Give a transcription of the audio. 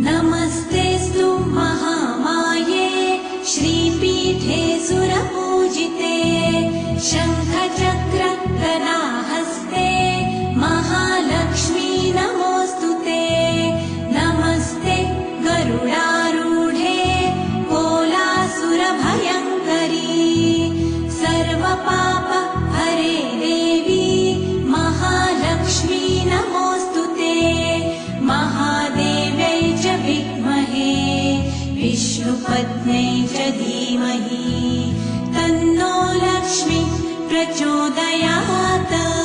नमस्तेऽस्तु महामाये श्रीपीठे सुरपूजिते शङ्खचक्र गदाहस्ते महालक्ष्मी नमोऽस्तुते। नमस्ते गरुडारूढे कोलासुरभयङ्करी सर्वपाप हरे देवी महालक्ष्मी नमोऽस्तुते। महादेव्यै च विद्महे विष्णुपत्न्यै च धीमहि तन्नो लक्ष्मी प्रचोदयात्।